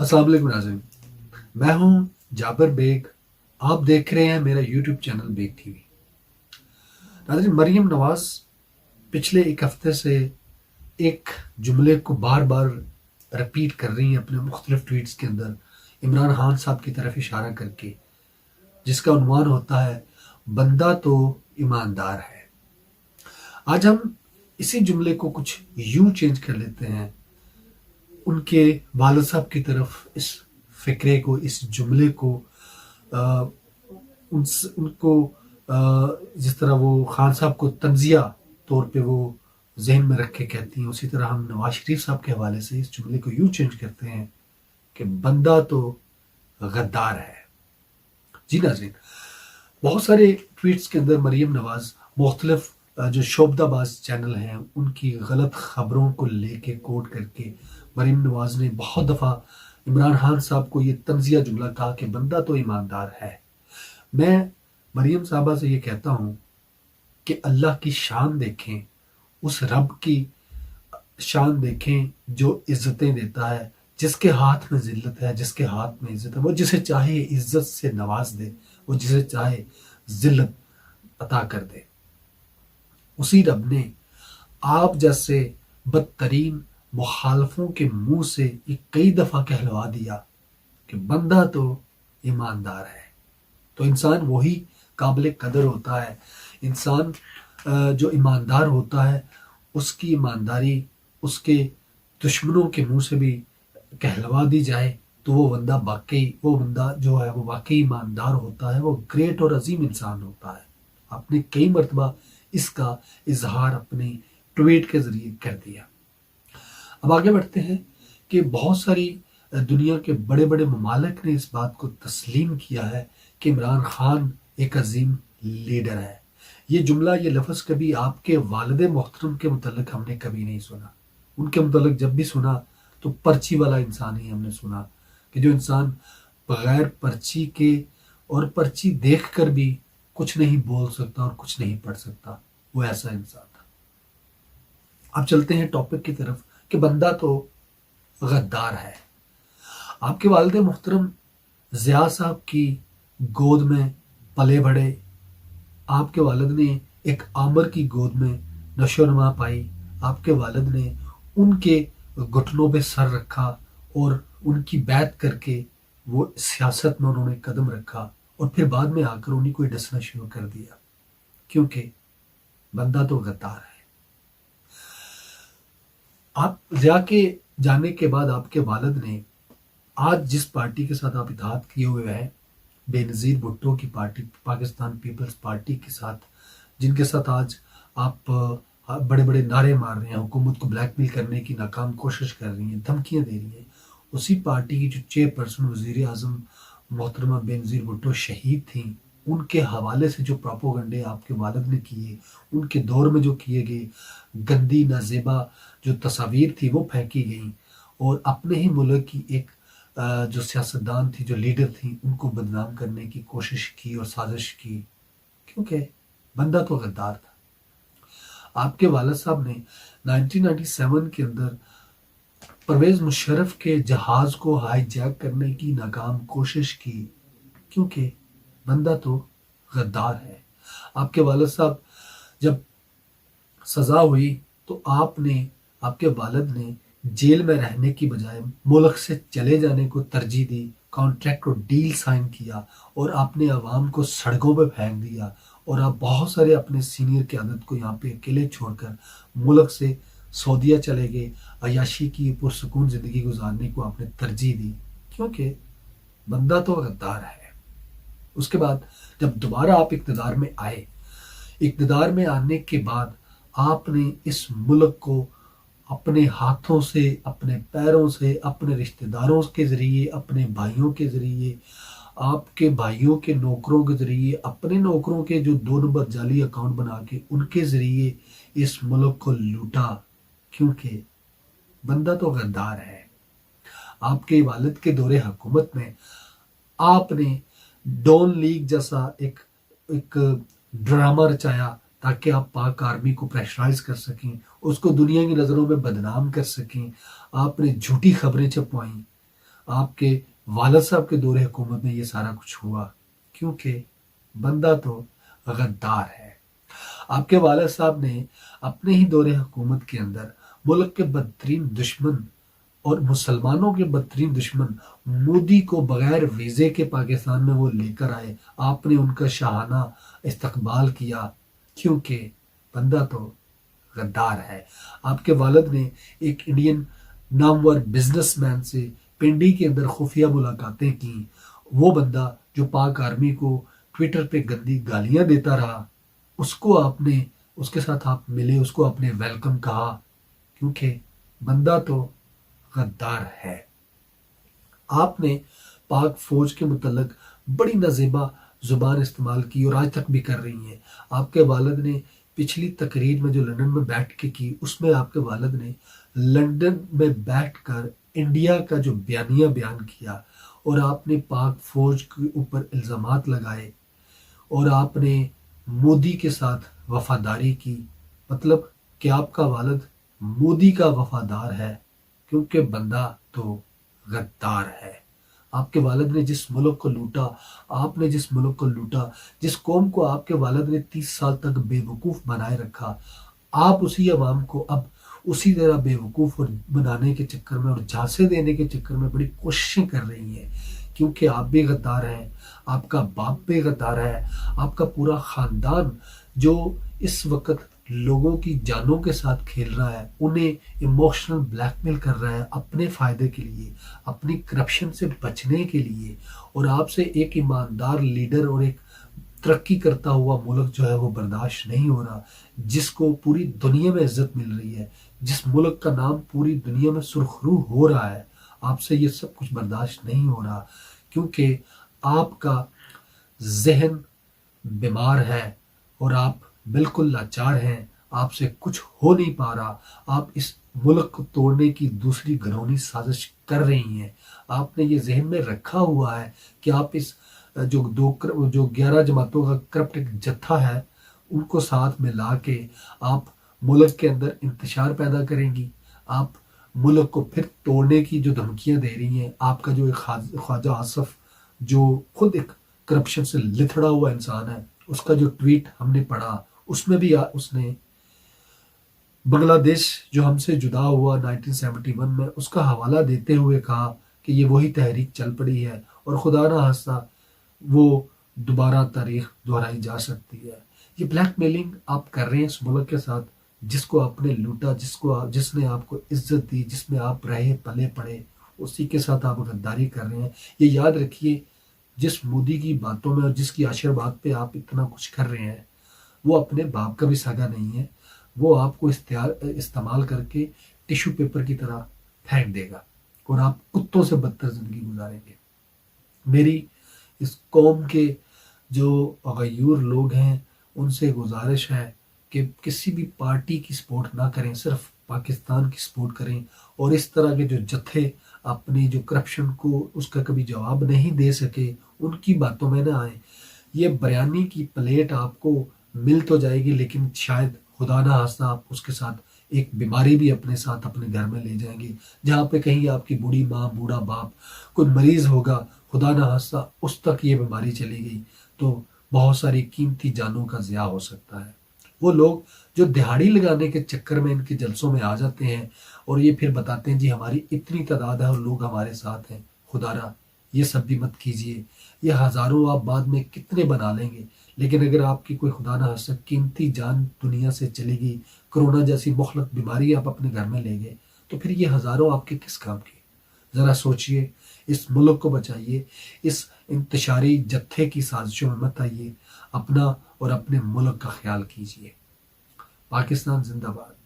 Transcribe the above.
अस्सलाम वालेकुम नाज़रीन, मैं हूं जाबिर बेग। आप देख रहे हैं मेरा यूट्यूब चैनल बेग टीवी। नाज़रीन, मरियम नवाज पिछले एक हफ्ते से एक जुमले को बार बार रिपीट कर रही हैं अपने मुख्तलिफ ट्वीट्स के अंदर, इमरान खान साहब की तरफ इशारा करके, जिसका उन्वान होता है बंदा तो ईमानदार है। आज हम इसी जुमले को कुछ यूं चेंज कर लेते हैं, उनके वालिद साहब की तरफ इस फ़िक्रे को, इस जुमले को आ, उनको जिस तरह वो खान साहब को तंजिया तौर पे वो जहन में रख के कहती हैं, उसी तरह हम नवाज शरीफ साहब के हवाले से इस जुमले को यूं चेंज करते हैं कि बंदा तो गद्दार है। जी नाज़रीन, बहुत सारे ट्वीट्स के अंदर मरियम नवाज मुख्तलिफ जो शोबदाबाज चैनल हैं उनकी गलत खबरों को लेके कोट करके मरियम नवाज ने बहुत दफ़ा इमरान खान साहब को ये तंजिया जुमला कहा कि बंदा तो ईमानदार है। मैं मरियम साहबा से ये कहता हूँ कि अल्लाह की शान देखें, उस रब की शान देखें जो इज्जतें देता है, जिसके हाथ में जिल्लत है, जिसके हाथ में इज्जत है। वो जिसे चाहे इज्जत से नवाज दे, वो जिसे चाहे जिल्लत अता कर दे। उसी रब ने आप जैसे बदतरीन मुखालफों के मुंह से ये कई दफ़ा कहलवा दिया कि बंदा तो ईमानदार है। तो इंसान वही काबिल कदर होता है। इंसान जो ईमानदार होता है, उसकी ईमानदारी उसके दुश्मनों के मुंह से भी कहलवा दी जाए तो वो बंदा जो है वो वाकई ईमानदार होता है, वो ग्रेट और अजीम इंसान होता है। आपने कई मरतबा इसका इजहार अपने ट्वीट के ज़रिए कर दिया। अब आगे बढ़ते हैं कि बहुत सारी दुनिया के बड़े बड़े ममालिक ने इस बात को तस्लीम किया है कि इमरान खान एक अजीम लीडर है। ये जुमला, ये लफ्ज़ कभी आपके वालिद मोहतरम के मुतल्लिक हमने कभी नहीं सुना। उनके मुतल्लिक जब भी सुना तो पर्ची वाला इंसान ही हमने सुना, कि जो इंसान बग़ैर पर्ची के और पर्ची देख कर भी कुछ नहीं बोल सकता और कुछ नहीं पढ़ सकता, वो ऐसा इंसान था। अब चलते हैं टॉपिक की तरफ कि बंदा तो गद्दार है। आपके वालिद मुहतरम ज़िया साहब की गोद में पले बढ़े। आपके वालिद ने एक आमर की गोद में नशोनमा पाई। आपके वालिद ने उनके घुटनों पे सर रखा और उनकी बैत करके वो सियासत में उन्होंने कदम रखा, और फिर बाद में आकर उन्हीं को डसना शुरू कर दिया, क्योंकि बंदा तो गद्दार है। आप ज़िया के जाने के बाद आपके वालिद ने आज जिस पार्टी के साथ आप इत्तेहाद किए हुए हैं, बेनज़ीर भुट्टो की पार्टी, पाकिस्तान पीपल्स पार्टी के साथ, जिनके साथ आज आप बड़े बड़े नारे मार रहे हैं, हुकूमत को ब्लैकमेल करने की नाकाम कोशिश कर रही हैं, धमकियां दे रही हैं, उसी पार्टी की जो चेयरपर्सन वज़ीर आज़म मोहतरमा बेनज़ीर भुट्टो शहीद थी, उनके हवाले से जो प्रोपोगंडे आपके वालिद ने किए, उनके दौर में जो किए गए गंदी नाजेबा जो तस्वीर थी वो फेंकी गई, और अपने ही मुल्क की एक जो सियासतदान थी, जो लीडर थी, उनको बदनाम करने की कोशिश की और साजिश की, क्योंकि बंदा तो गद्दार था। आपके वालिद साहब ने 1997 के अंदर परवेज़ मुशर्रफ के जहाज को हाईजैक करने की नाकाम कोशिश की, क्योंकि बंदा तो गद्दार है। आपके वालिद साहब जब सज़ा हुई तो आपके वालिद ने जेल में रहने की बजाय मुल्क से चले जाने को तरजीह दी, कॉन्ट्रैक्ट और डील साइन किया, और आपने अवाम को सड़कों पर फेंक दिया, और आप बहुत सारे अपने सीनियर क़यादत को यहाँ पे अकेले छोड़कर मुल्क से सऊदीया चले गए, अयाशी की पुरसुकून ज़िंदगी गुजारने को आपने तरजीह दी, क्योंकि बंदा तो गद्दार है। उसके बाद जब दोबारा आप इक़्तिदार में आए, इक़्तिदार में आने के बाद आपने इस मुल्क को अपने हाथों से, अपने पैरों से, अपने रिश्तेदारों के ज़रिए, अपने भाइयों के ज़रिए, आपके भाइयों के नौकरों के ज़रिए, अपने नौकरों के जो 2 नंबर जाली अकाउंट बना के उनके ज़रिए इस मुल्क को लूटा, क्योंकि बंदा तो गद्दार है। आपके वालिद के दौरे हुकूमत में आपने डॉन लीग जैसा एक ड्रामा रचाया ताकि आप पाक आर्मी को प्रेशराइज कर सकें, उसको दुनिया की नज़रों में बदनाम कर सकें। आपने झूठी खबरें छपवाई, آپ کے والد صاحب کے دور حکومت میں یہ سارا کچھ ہوا، کیونکہ بندہ تو غدار ہے۔ آپ کے والد صاحب نے اپنے ہی دور حکومت کے اندر ملک کے بدترین دشمن اور مسلمانوں کے بدترین دشمن مودی کو بغیر ویزے کے پاکستان میں وہ لے کر آئے، آپ نے ان کا شاہانہ استقبال کیا، کیونکہ بندہ تو غدار ہے۔ آپ کے والد نے ایک انڈین نامور بزنس مین سے پنڈی کے اندر خفیہ ملاقاتیں کی، وہ بندہ جو پاک آرمی کو ٹویٹر پہ گندی گالیاں دیتا رہا، اس کے ساتھ آپ ملے، اس کو آپ نے ویلکم کہا، کیونکہ بندہ تو غدار ہے۔ آپ نے پاک فوج کے متعلق بڑی نازیبا زبان استعمال کی اور آج تک بھی کر رہی ہیں۔ آپ کے والد نے پچھلی تقریر میں جو لندن میں بیٹھ کے کی، اس میں آپ کے والد نے لندن میں بیٹھ کر انڈیا کا جو بیانیہ بیان کیا اور آپ نے پاک فوج کے اوپر الزامات لگائے اور آپ نے مودی کے ساتھ وفاداری کی، مطلب کہ آپ کا والد مودی کا وفادار ہے، کیونکہ بندہ تو غدار ہے۔ آپ کے والد نے جس ملک کو لوٹا، آپ نے جس ملک کو لوٹا، جس قوم کو آپ کے والد نے 30 سال تک بے وقوف بنائے رکھا، آپ اسی عوام کو اب اسی طرح بے وقوف بنانے کے چکر میں اور جھانسے دینے کے چکر میں بڑی کوششیں کر رہی ہیں، کیونکہ آپ بھی غدار ہیں، آپ کا باپ بھی غدار ہے، آپ کا پورا خاندان جو اس وقت لوگوں کی جانوں کے ساتھ کھیل رہا ہے، انہیں ایموشنل بلیک میل کر رہا ہے اپنے فائدے کے لیے، اپنی کرپشن سے بچنے کے لیے، اور آپ سے ایک ایماندار لیڈر اور ایک ترقی کرتا ہوا ملک جو ہے وہ برداشت نہیں ہو رہا، جس کو پوری دنیا میں عزت مل رہی ہے، جس ملک کا نام پوری دنیا میں سرخرو ہو رہا ہے، آپ سے یہ سب کچھ برداشت نہیں ہو رہا، کیونکہ آپ کا ذہن بیمار ہے اور آپ بالکل لاچار ہیں، آپ سے کچھ ہو نہیں پا رہا، آپ اس ملک کو توڑنے کی دوسری گھرونی سازش کر رہی ہیں۔ آپ نے یہ ذہن میں رکھا ہوا ہے کہ آپ اس جو 11 جماعتوں کا کرپٹ ایک جتھا ہے، ان کو ساتھ میں لا کے آپ ملک کے اندر انتشار پیدا کریں گی، آپ ملک کو پھر توڑنے کی جو دھمکیاں دے رہی ہیں۔ آپ کا جو ایک خواجہ آصف جو خود ایک کرپشن سے لتھڑا ہوا انسان ہے، اس کا جو ٹویٹ ہم نے پڑھا، اس میں بھی اس نے بنگلہ دیش جو ہم سے جدا ہوا 1971 میں، اس کا حوالہ دیتے ہوئے کہا کہ یہ وہی تحریک چل پڑی ہے اور خدا نہ خواستہ وہ دوبارہ تاریخ دہرائی جا سکتی ہے۔ یہ بلیک میلنگ آپ کر رہے ہیں اس ملک کے ساتھ، جس کو آپ نے لوٹا، جس نے آپ کو عزت دی، جس میں آپ رہے پلے پڑے، اسی کے ساتھ آپ غداری کر رہے ہیں۔ یہ یاد رکھیے، جس مودی کی باتوں میں اور جس کی آشیرواد پہ آپ اتنا کچھ کر رہے ہیں، وہ اپنے باپ کا بھی سگا نہیں ہے، وہ آپ کو استعمال کر کے ٹیشو پیپر کی طرح پھینک دے گا اور آپ کتوں سے بدتر زندگی گزاریں گے۔ میری اس قوم کے جو غیور لوگ ہیں ان سے گزارش ہے کہ کسی بھی پارٹی کی سپورٹ نہ کریں، صرف پاکستان کی سپورٹ کریں، اور اس طرح کے جو جتھے اپنی جو کرپشن کو اس کا کبھی جواب نہیں دے سکے، ان کی باتوں میں نہ آئیں۔ یہ بریانی کی پلیٹ آپ کو مل تو جائے گی، لیکن شاید خدا نہ خواستہ آپ اس کے ساتھ ایک بیماری بھی اپنے ساتھ اپنے گھر میں لے جائیں گے، جہاں پہ کہیں آپ کی بوڑھی ماں، بوڑھا باپ کوئی مریض ہوگا، خدا نہ خواستہ اس تک یہ بیماری چلی گئی تو بہت ساری قیمتی جانوں کا ضیاع ہو سکتا ہے۔ وہ لوگ جو دہاڑی لگانے کے چکر میں ان کے جلسوں میں آ جاتے ہیں اور یہ پھر بتاتے ہیں جی ہماری اتنی تعداد ہے اور لوگ ہمارے ساتھ ہیں، خدا را یہ سب بھی مت کیجئے، یہ ہزاروں آپ بعد میں کتنے بنا لیں گے، لیکن اگر آپ کی کوئی خدا نہ خواستہ قیمتی جان دنیا سے چلی گئی، کرونا جیسی مخلق بیماری آپ اپنے گھر میں لے گئے، تو پھر یہ ہزاروں آپ کے کس کام کی؟ ذرا سوچئے، اس ملک کو بچائیے، اس انتشاری جتھے کی سازشوں میں مت آئیے، اپنا اور اپنے ملک کا خیال کیجئے۔ پاکستان زندہ باد۔